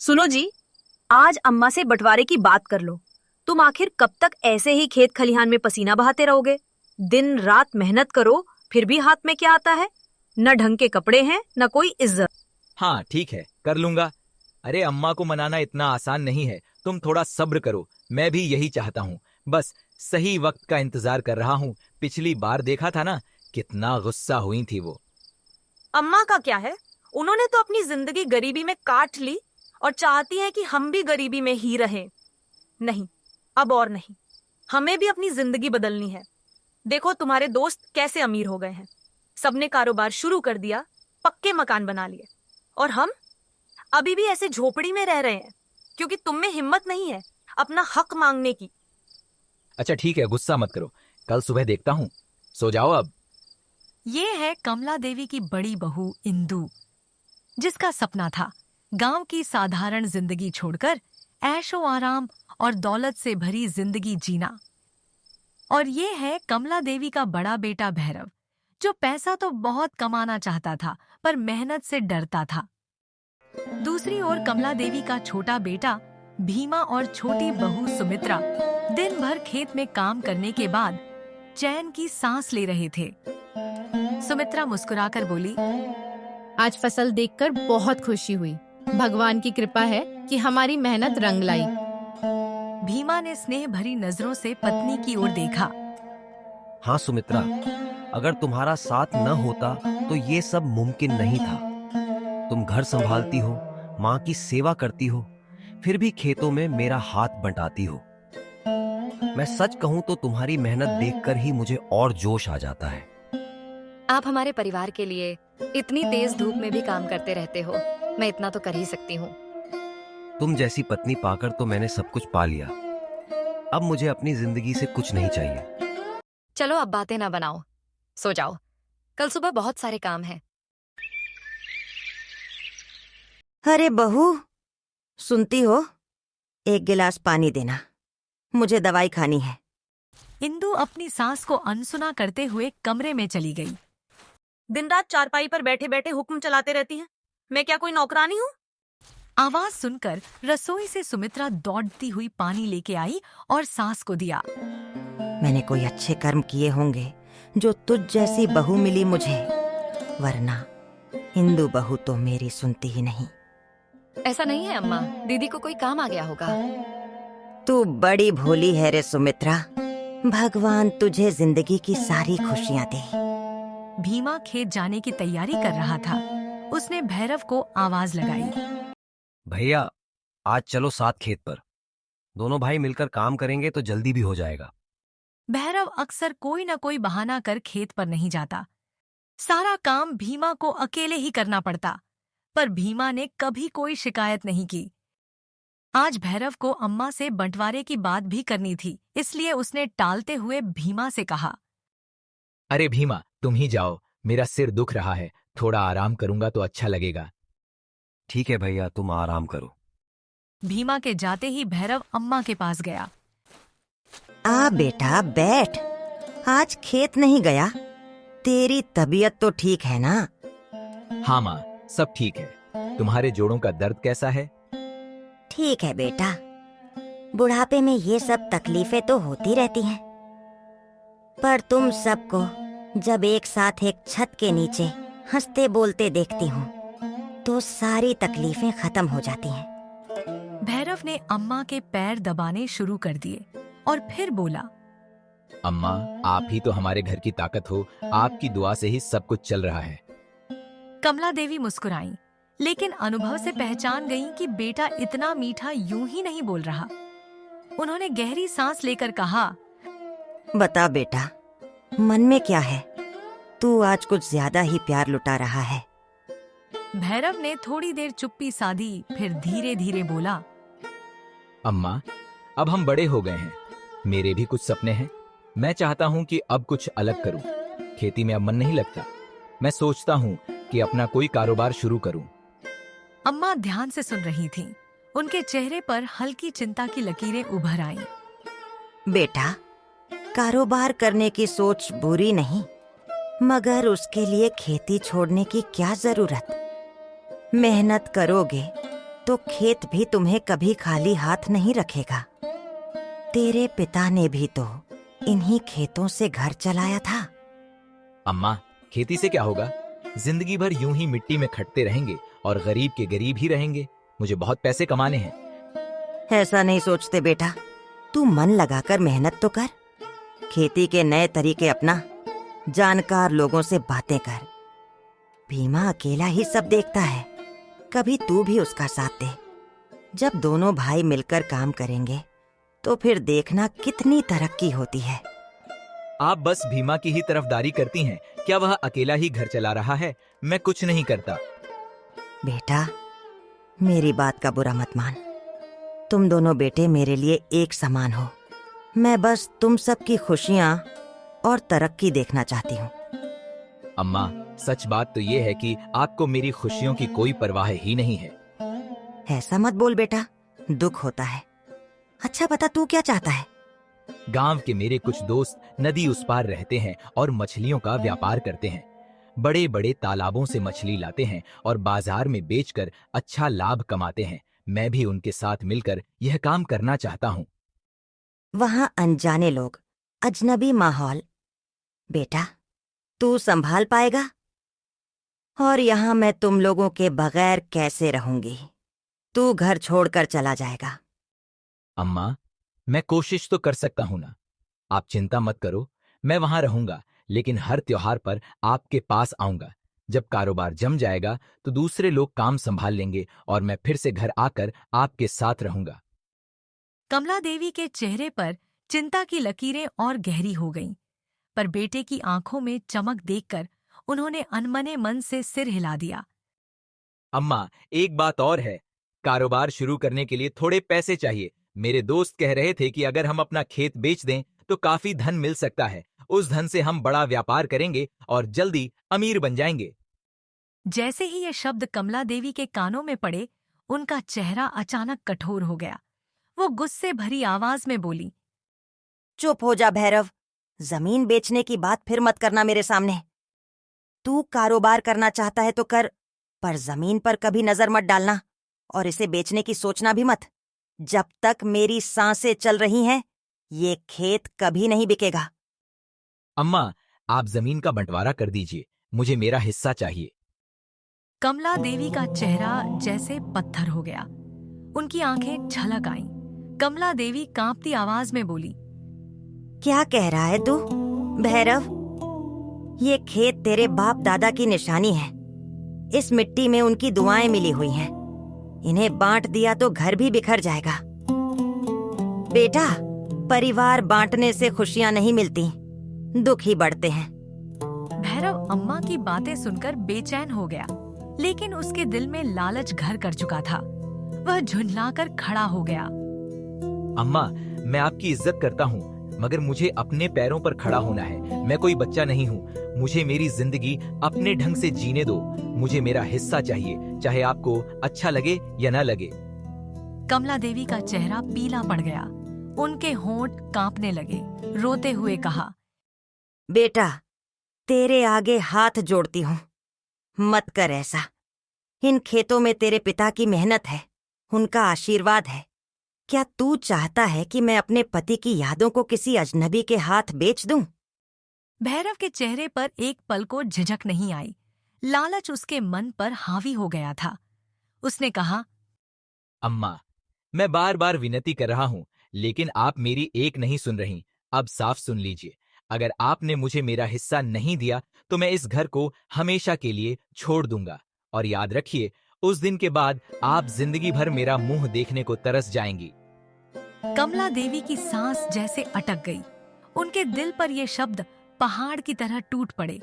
सुनो जी, आज अम्मा से बंटवारे की बात कर लो। तुम आखिर कब तक ऐसे ही खेत खलिहान में पसीना बहाते रहोगे? दिन रात मेहनत करो, फिर भी हाथ में क्या आता है? न ढंग के कपड़े हैं, न कोई इज्जत। हाँ ठीक है, कर लूंगा। अरे अम्मा को मनाना इतना आसान नहीं है, तुम थोड़ा सब्र करो। मैं भी यही चाहता हूँ, बस सही वक्त का इंतजार कर रहा हूँ। पिछली बार देखा था ना, कितना गुस्सा हुई थी वो। अम्मा का क्या है? उन्होंने तो अपनी जिंदगी गरीबी में काट ली और चाहती हैं कि हम भी गरीबी में ही रहें। नहीं, अब और नहीं। हमें भी अपनी जिंदगी बदलनी है। देखो तुम्हारे दोस्त कैसे अमीर हो गए हैं। सबने कारोबार शुरू कर दिया, पक्के मकान बना लिए, और हम अभी भी ऐसे झोपड़ी में रह रहे हैं क्योंकि तुम में हिम्मत नहीं है अपना हक मांगने की। अच्छा ठीक है, गुस्सा मत करो, कल सुबह देखता हूँ। सो जाओ अब। ये है कमला देवी की बड़ी बहू इंदु, जिसका सपना था गांव की साधारण जिंदगी छोड़कर ऐशो आराम और दौलत से भरी जिंदगी जीना। और ये है कमला देवी का बड़ा बेटा भैरव, जो पैसा तो बहुत कमाना चाहता था पर मेहनत से डरता था। दूसरी ओर कमला देवी का छोटा बेटा भीमा और छोटी बहू सुमित्रा दिन भर खेत में काम करने के बाद चैन की सांस ले रहे थे। सुमित्रा मुस्कुराकर बोली, आज फसल देखकर बहुत खुशी हुई। भगवान की कृपा है कि हमारी मेहनत रंग लाई। भीमा ने स्नेह भरी नजरों से पत्नी की ओर देखा। हाँ सुमित्रा, अगर तुम्हारा साथ न होता तो ये सब मुमकिन नहीं था। तुम घर संभालती हो, माँ की सेवा करती हो, फिर भी खेतों में मेरा हाथ बंटाती हो। मैं सच कहूँ तो तुम्हारी मेहनत देखकर ही मुझे और जोश आ जाता है। आप हमारे परिवार के लिए इतनी तेज धूप में भी काम करते रहते हो, मैं इतना तो कर ही सकती हूँ। तुम जैसी पत्नी पाकर तो मैंने सब कुछ पा लिया। अब मुझे अपनी जिंदगी से कुछ नहीं चाहिए। चलो अब बातें ना बनाओ, सो जाओ, कल सुबह बहुत सारे काम हैं। अरे बहू, सुनती हो? एक गिलास पानी देना, मुझे दवाई खानी है। इंदु अपनी सास को अनसुना करते हुए कमरे में चली गई। दिन रात चारपाई पर बैठे बैठे हुक्म चलाते रहती हैं। मैं क्या कोई नौकरानी हूँ? आवाज सुनकर रसोई से सुमित्रा दौड़ती हुई पानी लेके आई और सास को दिया। मैंने कोई अच्छे कर्म किए होंगे जो तुझ जैसी बहू मिली मुझे, वरना इंदु बहू तो मेरी सुनती ही नहीं। ऐसा नहीं है अम्मा, दीदी को कोई काम आ गया होगा। तू बड़ी भोली है रे सुमित्रा। भगवान तुझे जिंदगी की सारी खुशियां दे। भीमा खेत जाने की तैयारी कर रहा था। उसने भैरव को आवाज लगाई। भैया, आज चलो साथ खेत पर। दोनों भाई मिलकर काम करेंगे तो जल्दी भी हो जाएगा। भैरव अक्सर कोई न कोई बहाना कर खेत पर नहीं जाता। सारा काम भीमा को अकेले ही करना पड़ता, पर भीमा ने कभी कोई शिकायत नहीं की। आज भैरव को अम्मा से बंटवारे की बात भी करनी थी, इसलिए उसने टालते हुए भीमा से कहा, अरे भीमा, तुम ही जाओ, मेरा सिर दुख रहा है, थोड़ा आराम करूंगा तो अच्छा लगेगा। ठीक है भैया, तुम आराम करो। भीमा के जाते ही भैरव अम्मा के पास गया। आ बेटा बैठ, आज खेत नहीं गया? तेरी तबीयत तो ठीक है ना? हाँ माँ, सब ठीक है। तुम्हारे जोड़ों का दर्द कैसा है? ठीक है बेटा, बुढ़ापे में ये सब तकलीफें तो होती रहती हैं, पर तुम सबको जब एक साथ एक छत के नीचे हंसते बोलते देखती हूँ तो सारी तकलीफें खत्म हो जाती हैं। भैरव ने अम्मा के पैर दबाने शुरू कर दिए और फिर बोला, अम्मा, आप ही तो हमारे घर की ताकत हो, आपकी दुआ से ही सब कुछ चल रहा है। कमला देवी मुस्कुराई, लेकिन अनुभव से पहचान गईं कि बेटा इतना मीठा यूं ही नहीं बोल रहा। उन्होंने गहरी सांस लेकर कहा, बता बेटा, मन में क्या है? तू आज कुछ ज्यादा ही प्यार लुटा रहा है। भैरव ने थोड़ी देर चुप्पी साधी, फिर धीरे धीरे बोला, अम्मा, अब हम बड़े हो गए हैं, मेरे भी कुछ सपने हैं। मैं चाहता हूँ कि अब कुछ अलग करूँ। खेती में अब मन नहीं लगता। मैं सोचता हूँ कि अपना कोई कारोबार शुरू करूँ। अम्मा ध्यान से सुन रही थीं। उनके चेहरे पर हल्की चिंता की लकीरें उभर आईं। बेटा, कारोबार करने की सोच बुरी नहीं, मगर उसके लिए खेती छोड़ने की क्या जरूरत? मेहनत करोगे तो खेत भी तुम्हें कभी खाली हाथ नहीं रखेगा। तेरे पिता ने भी तो इन्हीं खेतों से घर चलाया था। अम्मा, खेती से क्या होगा? जिंदगी भर यूं ही मिट्टी में खटते रहेंगे और गरीब के गरीब ही रहेंगे। मुझे बहुत पैसे कमाने हैं। ऐसा नहीं सोचते बेटा, तू मन लगाकर मेहनत तो कर, खेती के नए तरीके अपना, जानकार लोगों से बातें कर। भीमा अकेला ही सब देखता है, कभी तू भी उसका साथ दे। जब दोनों भाई मिलकर काम करेंगे तो फिर देखना कितनी तरक्की होती है। आप बस भीमा की ही तरफदारी करती हैं। क्या वह अकेला ही घर चला रहा है? मैं कुछ नहीं करता। बेटा, मेरी बात का बुरा मत मान। तुम दोनों बेटे मेरे लिए एक समान हो। मैं बस तुम सबकी खुशियां और तरक्की देखना चाहती हूँ। अम्मा, सच बात तो ये है कि आपको मेरी खुशियों की कोई परवाह ही नहीं है। ऐसा मत बोल बेटा, दुख होता है। अच्छा बता, तू क्या चाहता है? गांव के मेरे कुछ दोस्त नदी उस पार रहते हैं और मछलियों का व्यापार करते हैं। बड़े बड़े तालाबों से मछली लाते हैं और बाजार में बेचकर अच्छा लाभ कमाते हैं। मैं भी उनके साथ मिलकर यह काम करना चाहता हूँ। वहाँ अनजाने लोग, अजनबी माहौल। बेटा, तू संभाल पाएगा? और यहाँ मैं तुम लोगों के बगैर कैसे रहूंगी? तू घर छोड़कर चला जाएगा। अम्मा, मैं कोशिश तो कर सकता हूं ना। आप चिंता मत करो, मैं वहां रहूंगा, लेकिन हर त्योहार पर आपके पास आऊंगा। जब कारोबार जम जाएगा तो दूसरे लोग काम संभाल लेंगे और मैं फिर से घर आकर आपके साथ रहूंगा। कमला देवी के चेहरे पर चिंता की लकीरें और गहरी हो गईं, पर बेटे की आंखों में चमक देखकर उन्होंने अनमने मन से सिर हिला दिया। अम्मा, एक बात और है, कारोबार शुरू करने के लिए थोड़े पैसे चाहिए। मेरे दोस्त कह रहे थे कि अगर हम अपना खेत बेच दें तो काफी धन मिल सकता है। उस धन से हम बड़ा व्यापार करेंगे और जल्दी अमीर बन जाएंगे। जैसे ही ये शब्द कमला देवी के कानों में पड़े, उनका चेहरा अचानक कठोर हो गया। वो गुस्से भरी आवाज में बोली, चुप हो जा भैरव, जमीन बेचने की बात फिर मत करना मेरे सामने। तू कारोबार करना चाहता है तो कर, पर जमीन पर कभी नजर मत डालना और इसे बेचने की सोचना भी मत। जब तक मेरी सांसें चल रही हैं, ये खेत कभी नहीं बिकेगा। अम्मा, आप जमीन का बंटवारा कर दीजिए, मुझे मेरा हिस्सा चाहिए। कमला देवी का चेहरा जैसे पत्थर हो गया। उनकी आंखें छलक आईं। कमला देवी कांपती आवाज में बोली, क्या कह रहा है तू भैरव? ये खेत तेरे बाप दादा की निशानी है। इस मिट्टी में उनकी दुआएं मिली हुई हैं। इन्हें बांट दिया तो घर भी बिखर जाएगा। बेटा, परिवार बांटने से खुशियां नहीं मिलती, दुख ही बढ़ते हैं। भैरव अम्मा की बातें सुनकर बेचैन हो गया, लेकिन उसके दिल में लालच घर कर चुका था। वह झुंझलाकर खड़ा हो गया। अम्मा, मैं आपकी इज्जत करता हूँ, मगर मुझे अपने पैरों पर खड़ा होना है। मैं कोई बच्चा नहीं हूँ। मुझे मेरी जिंदगी अपने ढंग से जीने दो। मुझे मेरा हिस्सा चाहिए, चाहे आपको अच्छा लगे या न लगे। कमला देवी का चेहरा पीला पड़ गया। उनके होंठ कांपने लगे। रोते हुए कहा, बेटा, तेरे आगे हाथ जोड़ती हूँ, मत कर ऐसा। इन खेतों में तेरे पिता की मेहनत है, उनका आशीर्वाद है। क्या तू चाहता है कि मैं अपने पति की यादों को किसी अजनबी के हाथ बेच दूं? भैरव के चेहरे पर एक पल को झिझक नहीं आई। लालच उसके मन पर हावी हो गया था। उसने कहा, अम्मा, मैं बार बार विनती कर रहा हूँ, लेकिन आप मेरी एक नहीं सुन रही। अब साफ सुन लीजिए, अगर आपने मुझे मेरा हिस्सा नहीं दिया तो मैं इस घर को हमेशा के लिए छोड़ दूंगा। और याद रखिए, उस दिन के बाद आप जिंदगी भर मेरा मुंह देखने को तरस जाएंगी। कमला देवी की सांस जैसे अटक गई। उनके दिल पर ये शब्द पहाड़ की तरह टूट पड़े।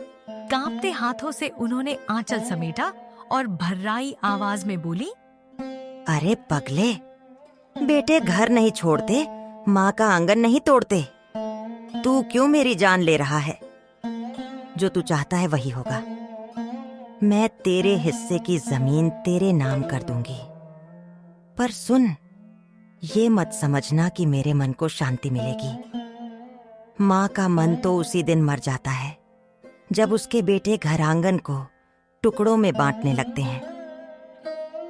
कांपते हाथों से उन्होंने आंचल समेटा और भर्राई आवाज में बोली, अरे पगले, बेटे घर नहीं छोड़ते, माँ का आंगन नहीं तोड़ते। तू क्यों मेरी जान ले रहा है? जो तू चाहता है वही होगा। मैं तेरे हिस्से की जमीन तेरे नाम कर दूंगी। पर सुन, ये मत समझना कि मेरे मन को शांति मिलेगी। माँ का मन तो उसी दिन मर जाता है जब उसके बेटे घर आंगन को टुकड़ों में बांटने लगते हैं।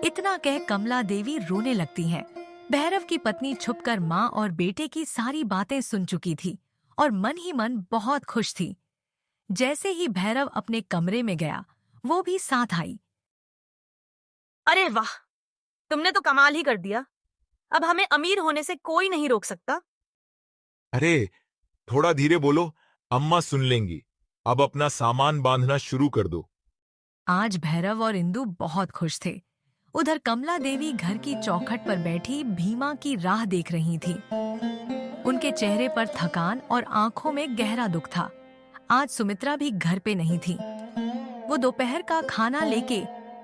इतना कह कमला देवी रोने लगती हैं। भैरव की पत्नी छुपकर माँ और बेटे की सारी बातें सुन चुकी थी और मन ही मन बहुत खुश थी। जैसे ही भैरव अपने कमरे में गया, वो भी साथ आई। अरे वाह, तुमने तो कमाल ही कर दिया। अब हमें अमीर होने से कोई नहीं रोक सकता। अरे थोड़ा धीरे बोलो, अम्मा सुन लेंगी। अब अपना सामान बांधना शुरू कर दो। आज भैरव और इंदु बहुत खुश थे। उधर कमला देवी घर की चौखट पर बैठी भीमा की राह देख रही थी। उनके चेहरे पर थकान और आंखों में गहरा दुख था। आज सुमित्रा भी घर पे नहीं थी। वो दोपहर का खाना लेके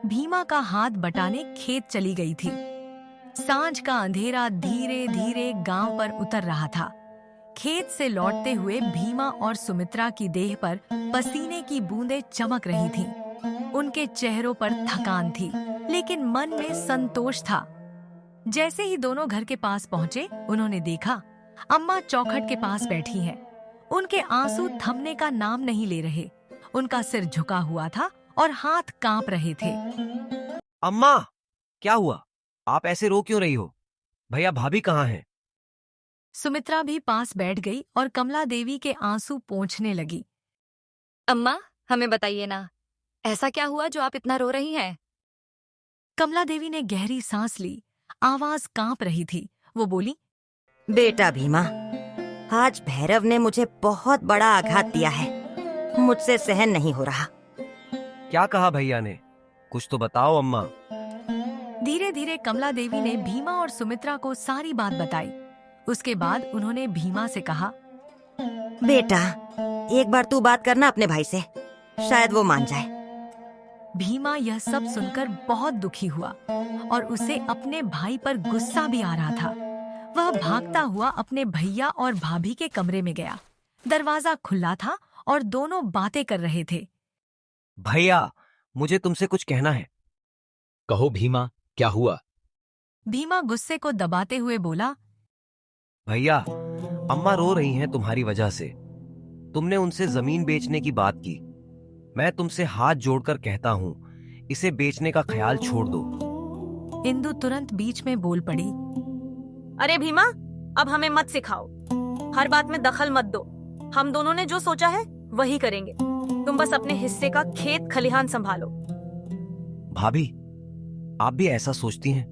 भीमा का हाथ बटाने खेत चली गई थी। सांझ का अंधेरा धीरे धीरे गांव पर उतर रहा था। खेत से लौटते हुए भीमा और सुमित्रा की देह पर पसीने की बूंदें चमक रही थीं। उनके चेहरों पर थकान थी, लेकिन मन में संतोष था। जैसे ही दोनों घर के पास पहुंचे, उन्होंने देखा अम्मा चौखट के पास बैठी हैं। उनके आंसू थमने का नाम नहीं ले रहे। उनका सिर झुका हुआ था और हाथ कांप रहे थे। अम्मा, क्या हुआ? आप ऐसे रो क्यों रही हो? भैया भाभी कहाँ हैं? सुमित्रा भी पास बैठ गई और कमला देवी के आंसू पोंछने लगी। अम्मा, हमें बताइए ना, ऐसा क्या हुआ जो आप इतना रो रही हैं? कमला देवी ने गहरी सांस ली। आवाज कांप रही थी। वो बोली, बेटा भीमा, आज भैरव ने मुझे बहुत बड़ा आघात दिया है। मुझसे सहन नहीं हो रहा। क्या कहा भैया ने? कुछ तो बताओ अम्मा। धीरे धीरे कमला देवी ने भीमा और सुमित्रा को सारी बात बताई। उसके बाद उन्होंने भीमा से कहा, बेटा, एक बार तू बात करना अपने भाई से, शायद वो मान जाए। भीमा यह सब सुनकर बहुत दुखी हुआ और उसे अपने भाई पर गुस्सा भी आ रहा था। वह भागता हुआ अपने भैया और भाभी के कमरे में गया। दरवाजा खुला था और दोनों बातें कर रहे थे। भैया, मुझे तुमसे कुछ कहना है। कहो भीमा, क्या हुआ? भीमा गुस्से को दबाते हुए बोला, भैया, अम्मा रो रही हैं तुम्हारी वजह से। तुमने उनसे जमीन बेचने की बात की। मैं तुमसे हाथ जोड़कर कहता हूँ, इसे बेचने का ख्याल छोड़ दो। इंदु तुरंत बीच में बोल पड़ी, अरे भीमा, अब हमें मत सिखाओ। हर बात में दखल मत दो। हम दोनों ने जो सोचा है वही करेंगे। तुम बस अपने हिस्से का खेत खलिहान संभालो। भाभी, आप भी ऐसा सोचती हैं?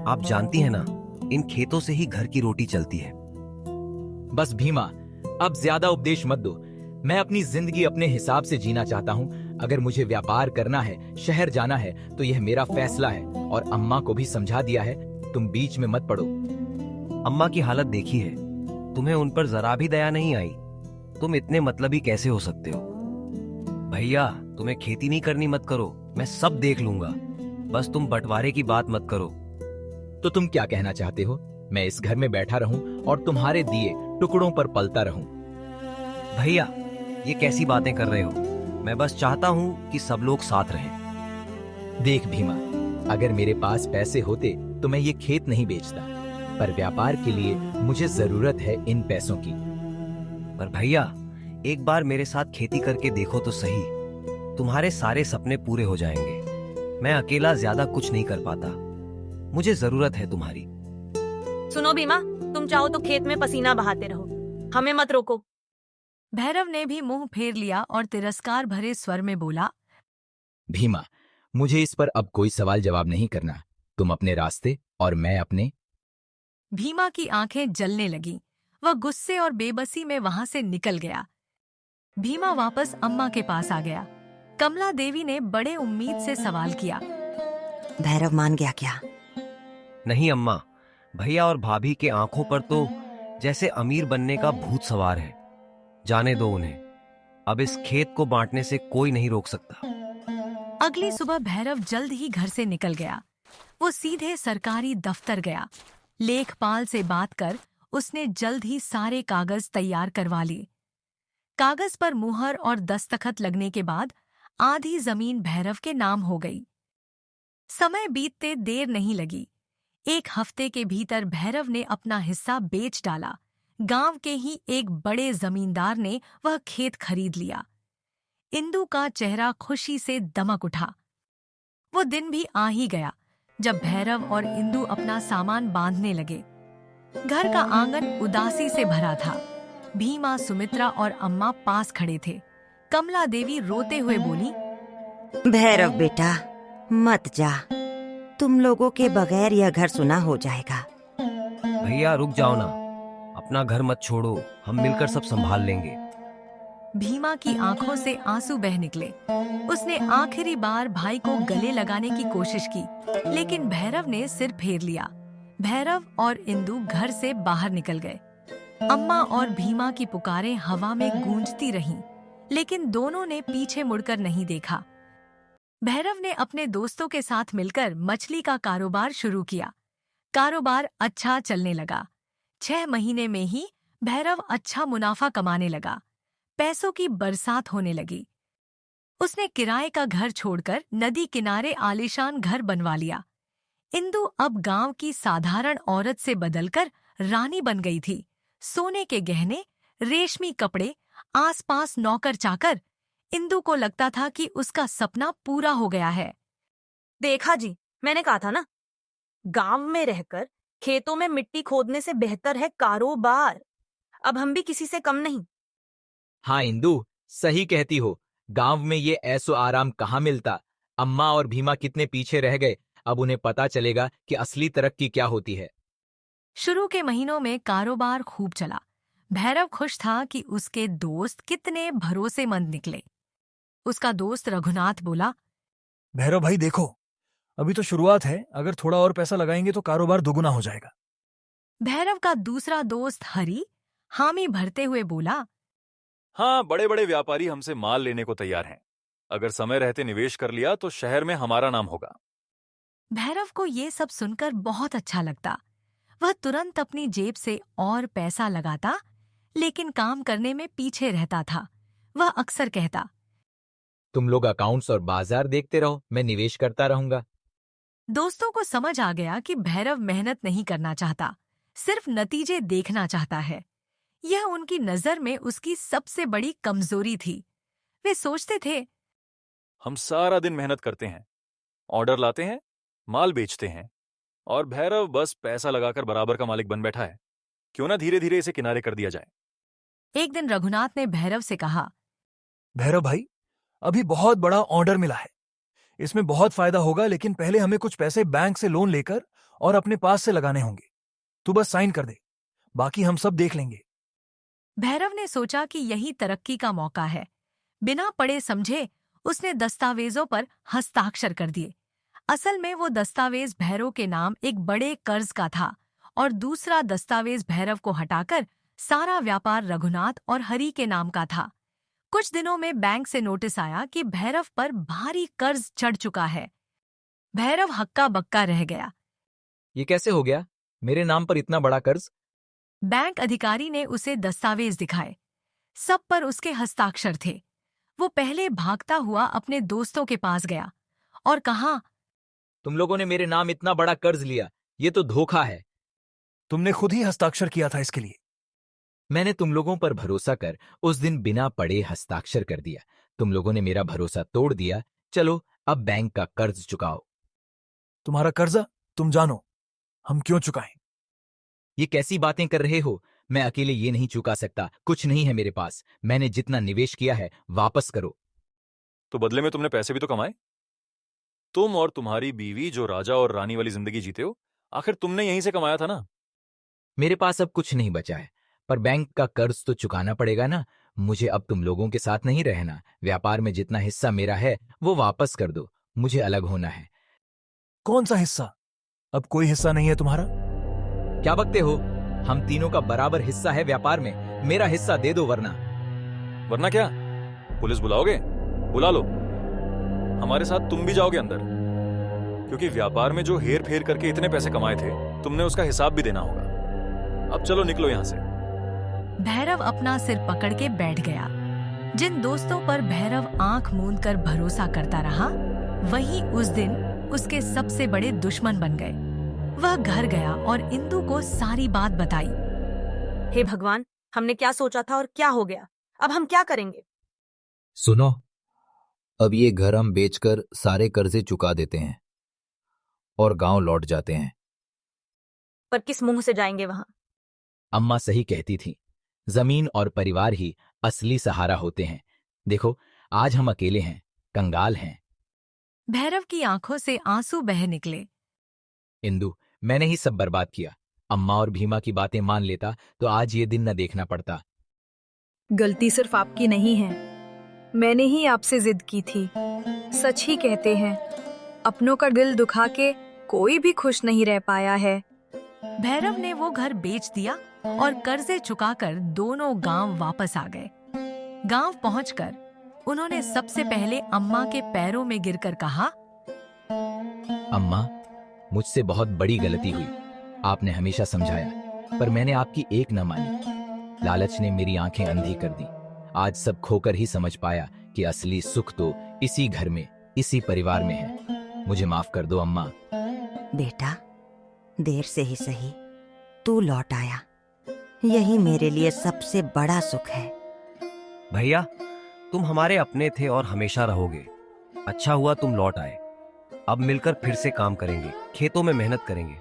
आप जानती हैं ना, इन खेतों से ही घर की रोटी चलती है। बस भीमा, अब ज्यादा उपदेश मत दो। मैं अपनी जिंदगी अपने हिसाब से जीना चाहता हूँ। अगर मुझे व्यापार करना है, शहर जाना है, तो यह मेरा फैसला है और अम्मा को भी समझा दिया है। तुम बीच में मत पड़ो। अम्मा की हालत देखी है। तुम्हें उन पर जरा भी दया नहीं आई। तुम इतने मतलबी कैसे हो सकते हो? भैया, तुम्हें खेती नहीं करनी मत करो, मैं सब देख लूंगा। बस तुम बंटवारे की बात मत करो। तो तुम क्या कहना चाहते हो? मैं इस घर में बैठा रहूं और तुम्हारे दिए टुकड़ों पर पलता रहूं? भैया, ये कैसी बातें कर रहे हो? मैं बस चाहता हूँ कि सब लोग साथ रहें। देख भीमा, अगर मेरे पास पैसे होते तो मैं ये खेत नहीं बेचता, पर व्यापार के लिए मुझे जरूरत है इन पैसों की। पर भैया, एक बार मेरे साथ खेती करके देखो तो सही। तुम्हारे सारे सपने पूरे हो जाएंगे। मैं अकेला ज्यादा कुछ नहीं कर पाता। मुझे जरूरत है तुम्हारी। सुनो भीमा, तुम चाहो तो खेत में पसीना बहाते रहो, हमें मत रोको। भैरव ने भी मुंह फेर लिया और तिरस्कार भरे स्वर में बोला, भीमा, मुझे इस पर अब कोई सवाल जवाब नहीं करना। तुम अपने रास्ते और मैं अपने। भीमा की आंखें जलने लगीं। वह गुस्से और बेबसी में वहां से निकल गया। भीमा वापस अम्मा के पास आ गया। कमला देवी ने बड़े उम्मीद से सवाल किया, भैरव मान गया क्या? नहीं अम्मा, भैया और भाभी के आंखों पर तो जैसे अमीर बनने का भूत सवार है। जाने दो उन्हें। अब इस खेत को बांटने से कोई नहीं रोक सकता। अगली सुबह भैरव जल्द ही घर से निकल गया। वो सीधे सरकारी दफ्तर गया। लेखपाल से बात कर उसने जल्द ही सारे कागज तैयार करवा लिए। कागज पर मुहर और दस्तखत लगने के बाद आधी जमीन भैरव के नाम हो गई। समय बीतते देर नहीं लगी। 1 हफ्ते के भीतर भैरव ने अपना हिस्सा बेच डाला। गांव के ही एक बड़े जमींदार ने वह खेत खरीद लिया। इंदु का चेहरा खुशी से दमक उठा। वो दिन भी आ ही गया जब भैरव और इंदु अपना सामान बांधने लगे। घर का आंगन उदासी से भरा था। भीमा, सुमित्रा और अम्मा पास खड़े थे। कमला देवी रोते हुए बोली, भैरव बेटा, मत जा। तुम लोगों के बगैर यह घर सुना हो जाएगा। भैया रुक जाओ ना, अपना घर मत छोड़ो, हम मिलकर सब संभाल लेंगे। भीमा की आंखों से आंसू बह निकले। उसने आखिरी बार भाई को गले लगाने की कोशिश की, लेकिन भैरव ने सिर फेर लिया। भैरव और इंदु घर से बाहर निकल गए। अम्मा और भीमा की पुकारें हवा में गूंजती रहीं, लेकिन दोनों ने पीछे मुड़कर नहीं देखा। भैरव ने अपने दोस्तों के साथ मिलकर मछली का कारोबार शुरू किया। कारोबार अच्छा चलने लगा। 6 महीने में ही भैरव अच्छा मुनाफा कमाने लगा। पैसों की बरसात होने लगी। उसने किराए का घर छोड़कर नदी किनारे आलीशान घर बनवा लिया। इंदु अब गांव की साधारण औरत से बदलकर रानी बन गई थी। सोने के गहने, रेशमी कपड़े, आसपास नौकर चाकर। इंदु को लगता था कि उसका सपना पूरा हो गया है। देखा जी, मैंने कहा था ना, गांव में रहकर खेतों में मिट्टी खोदने से बेहतर है कारोबार। अब हम भी किसी से कम नहीं। हाँ इंदु, सही कहती हो। गांव में ये ऐसो आराम कहाँ मिलता। अम्मा और भीमा कितने पीछे रह गए। अब उन्हें पता चलेगा कि असली तरक्की क्या होती है। शुरू के महीनों में कारोबार खूब चला। भैरव खुश था कि उसके दोस्त कितने भरोसेमंद निकले। उसका दोस्त रघुनाथ बोला, भैरव भाई देखो, अभी तो शुरुआत है, अगर थोड़ा और पैसा लगाएंगे तो कारोबार दुगुना हो जाएगा। भैरव का दूसरा दोस्त हरि हामी भरते हुए बोला, हाँ, बड़े बड़े व्यापारी हमसे माल लेने को तैयार हैं। अगर समय रहते निवेश कर लिया तो शहर में हमारा नाम होगा। भैरव को ये सब सुनकर बहुत अच्छा लगता। वह तुरंत अपनी जेब से और पैसा लगाता, लेकिन काम करने में पीछे रहता था। वह अक्सर कहता, तुम लोग अकाउंट्स और बाजार देखते रहो, मैं निवेश करता रहूंगा। दोस्तों को समझ आ गया कि भैरव मेहनत नहीं करना चाहता, सिर्फ नतीजे देखना चाहता है। यह उनकी नजर में उसकी सबसे बड़ी कमजोरी थी। वे सोचते थे, हम सारा दिन मेहनत करते हैं, ऑर्डर लाते हैं, माल बेचते हैं, और भैरव बस पैसा लगाकर बराबर का मालिक बन बैठा है। क्यों ना धीरे धीरे इसे किनारे कर दिया जाए। एक दिन रघुनाथ ने भैरव से कहा, भैरव भाई, अभी बहुत बड़ा ऑर्डर मिला है, इसमें बहुत फायदा होगा, लेकिन पहले हमें कुछ पैसे बैंक से लोन लेकर और अपने पास से लगाने होंगे। तू बस साइन कर दे, बाकी हम सब देख लेंगे। भैरव ने सोचा कि यही तरक्की का मौका है। बिना पढ़े समझे उसने दस्तावेजों पर हस्ताक्षर कर दिए। असल में वो दस्तावेज भैरव के नाम एक बड़े कर्ज का था और दूसरा दस्तावेज भैरव को हटाकर सारा व्यापार रघुनाथ और हरि के नाम का था। कुछ दिनों में बैंक से नोटिस आया कि भैरव पर भारी कर्ज चढ़ चुका है। भैरव हक्का बक्का रह गया। ये कैसे हो गया? मेरे नाम पर इतना बड़ा कर्ज? बैंक अधिकारी ने उसे दस्तावेज दिखाए। सब पर उसके हस्ताक्षर थे। वो पहले भागता हुआ अपने दोस्तों के पास गया और कहा, तुम लोगों ने मेरे नाम इतना बड़ा कर्ज लिया, ये तो धोखा है। तुमने खुद ही हस्ताक्षर किया था इसके लिए। मैंने तुम लोगों पर भरोसा कर उस दिन बिना पढ़े हस्ताक्षर कर दिया। तुम लोगों ने मेरा भरोसा तोड़ दिया। चलो अब बैंक का कर्ज चुकाओ। तुम्हारा कर्जा तुम जानो, हम क्यों चुकाएं? ये कैसी बातें कर रहे हो? मैं अकेले ये नहीं चुका सकता। कुछ नहीं है मेरे पास। मैंने जितना निवेश किया है वापस करो। तो बदले में तुमने पैसे भी तो कमाए। तुम और तुम्हारी बीवी जो राजा और रानी वाली जिंदगी जीते हो, आखिर तुमने यहीं से कमाया था ना। मेरे पास अब कुछ नहीं बचा है, पर बैंक का कर्ज तो चुकाना पड़ेगा ना। मुझे अब तुम लोगों के साथ नहीं रहना। व्यापार में जितना हिस्सा मेरा है वो वापस कर दो। मुझे अलग होना है। कौन सा हिस्सा? अब कोई हिस्सा नहीं है तुम्हारा। क्या बकते हो? हम तीनों का बराबर हिस्सा है व्यापार में। मेरा हिस्सा दे दो, वरना। वरना क्या? पुलिस बुलाओगे? बुला लो। हमारे साथ तुम भी जाओगे अंदर, क्योंकि व्यापार में जो हेर फेर करके इतने पैसे कमाए थे, तुमने उसका हिसाब भी देना होगा। अब चलो निकलो यहां से। भैरव अपना सिर पकड़ के बैठ गया। जिन दोस्तों पर भैरव आंख मूंदकर भरोसा करता रहा, वही उस दिन उसके सबसे बड़े दुश्मन बन गए। वह घर गया और इंदु को सारी बात बताई। हे भगवान, हमने क्या सोचा था और क्या हो गया? अब हम क्या करेंगे? सुनो, अब ये घर हम बेचकर सारे कर्जे चुका देते हैं और गांव लौट जाते हैं। पर किस मुंह से जाएंगे वहां? अम्मा सही कहती थी, जमीन और परिवार ही असली सहारा होते हैं। देखो, आज हम अकेले हैं, कंगाल हैं। भैरव की आंखों से आंसू बह निकले। इंदु, मैंने ही सब बर्बाद किया। अम्मा और भीमा की बातें मान लेता तो आज ये दिन न देखना पड़ता। गलती सिर्फ आपकी नहीं है, मैंने ही आपसे जिद की थी। सच ही कहते हैं, अपनों का दिल दुखा के कोई भी खुश नहीं रह पाया है। भैरव ने वो घर बेच दिया और कर्जे चुकाकर दोनों गांव वापस आ गए। गांव पहुंचकर उन्होंने सबसे पहले अम्मा के पैरों में गिरकर कहा, अम्मा, मुझसे बहुत बड़ी गलती हुई। आपने हमेशा समझाया, पर मैंने आपकी एक न मानी। लालच ने मेरी आंखें अंधी कर दी। आज सब खोकर ही समझ पाया कि असली सुख तो इसी घर में, इसी परिवार में है। मुझे माफ कर दो अम्मा। बेटा, देर से ही सही तू लौट आया, यही मेरे लिए सबसे बड़ा सुख है। भैया, तुम हमारे अपने थे और हमेशा रहोगे। अच्छा हुआ तुम लौट आए। अब मिलकर फिर से काम करेंगे, खेतों में मेहनत करेंगे।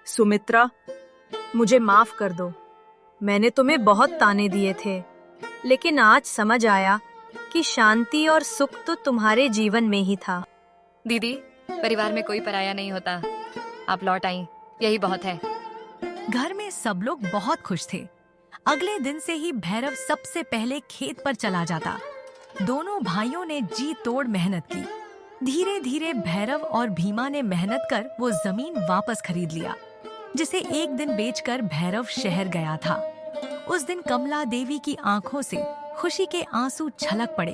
सुमित्रा, मुझे माफ कर दो। मैंने तुम्हें बहुत ताने दिए थे, लेकिन आज समझ आया कि शांति और सुख तो तुम्हारे जीवन में ही था। दीदी, परिवार में कोई पराया नहीं होता। आप लौट आई, यही बहुत है। घर में सब लोग बहुत खुश थे। अगले दिन से ही भैरव सबसे पहले खेत पर चला जाता। दोनों भाइयों ने जी तोड़ मेहनत की। धीरे धीरे भैरव और भीमा ने मेहनत कर वो जमीन वापस खरीद लिया, जिसे एक दिन बेचकर भैरव शहर गया था। उस दिन कमला देवी की आंखों से खुशी के आंसू छलक पड़े।